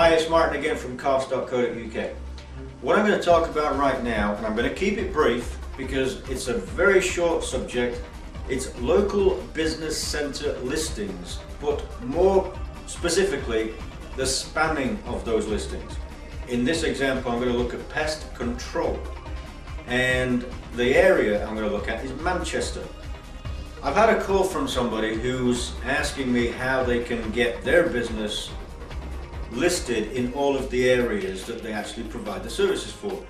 Hi, it's Martin again from Cars.co.uk. What I'm going to talk about right now, and I'm going to keep it brief because it's a very short subject, it's local business centre listings, but more specifically the spamming of those listings. In this example I'm going to look at pest control, and the area I'm going to look at is Manchester. I've had a call from somebody who's asking me how they can get their business listed in all of the areas that they actually provide the services for.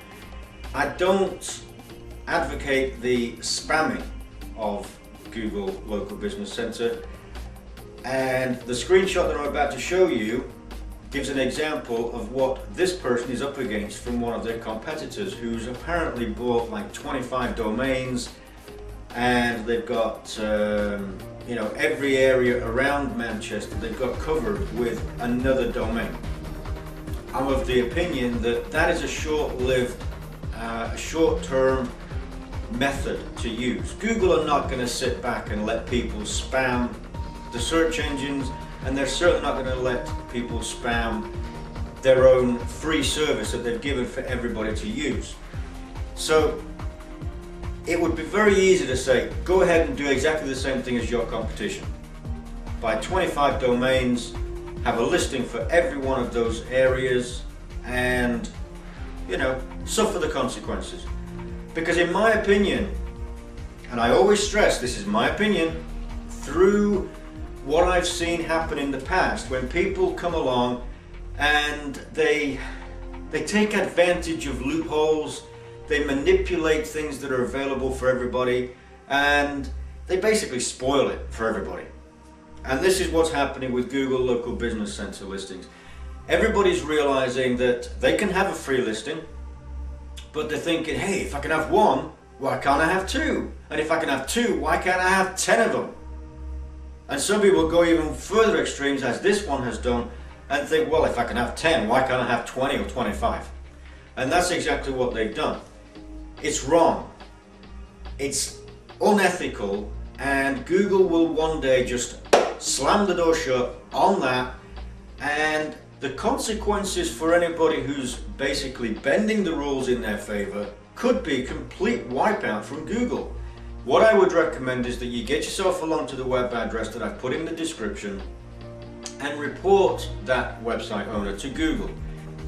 I don't advocate the spamming of Google Local Business Centre, and the screenshot that I'm about to show you gives an example of what this person is up against from one of their competitors who's apparently bought like 25 domains, and they've got every area around Manchester they've got covered with another domain. I'm of the opinion that that is a short-lived, short-term method to use. Google are not going to sit back and let people spam the search engines, and they're certainly not going to let people spam their own free service that they've given for everybody to use. So it would be very easy to say, go ahead and do exactly the same thing as your competition. Buy 25 domains, have a listing for every one of those areas, and suffer the consequences. Because in my opinion, and I always stress this is my opinion, through what I've seen happen in the past, when people come along and they take advantage of loopholes, they manipulate things that are available for everybody, and they basically spoil it for everybody. And this is what's happening with Google Local Business Centre listings. Everybody's realizing that they can have a free listing, but they're thinking, hey, if I can have one, why can't I have two? And if I can have two, why can't I have 10 of them? And some people go even further extremes, as this one has done, and think, well, if I can have 10, why can't I have 20 or 25? And that's exactly what they've done. It's wrong, it's unethical, and Google will one day just slam the door shut on that, and the consequences for anybody who's basically bending the rules in their favor could be complete wipeout from Google. What I would recommend is that you get yourself along to the web address that I've put in the description and report that website owner to Google.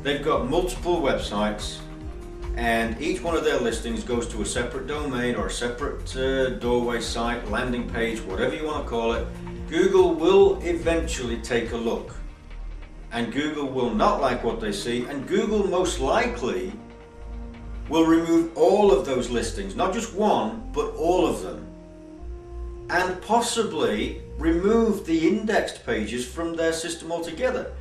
They've got multiple websites, and each one of their listings goes to a separate domain or a separate doorway site, landing page, whatever you want to call it. Google will eventually take a look, and Google will not like what they see, and Google most likely will remove all of those listings, not just one, but all of them, and possibly remove the indexed pages from their system altogether.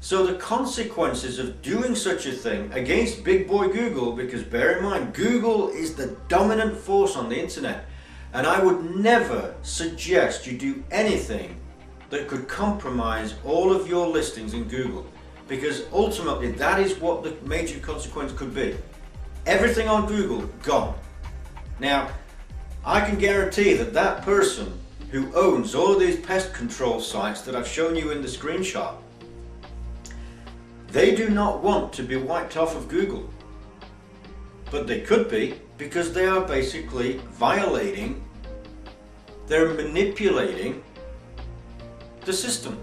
So the consequences of doing such a thing against big boy Google, because bear in mind, Google is the dominant force on the internet, and I would never suggest you do anything that could compromise all of your listings in Google, because ultimately that is what the major consequence could be. Everything on Google gone. Now, I can guarantee that that person who owns all of these pest control sites that I've shown you in the screenshot, they do not want to be wiped off of Google. But they could be, because they are basically violating, they're manipulating the system.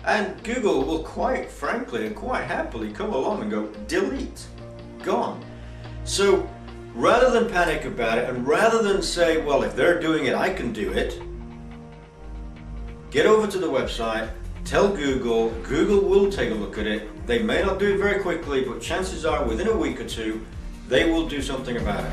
And Google will quite frankly and quite happily come along and go, delete, gone. So rather than panic about it, and rather than say, well, if they're doing it, I can do it, get over to the website, tell Google, Google will take a look at it. They may not do it very quickly, but chances are within a week or two, they will do something about it.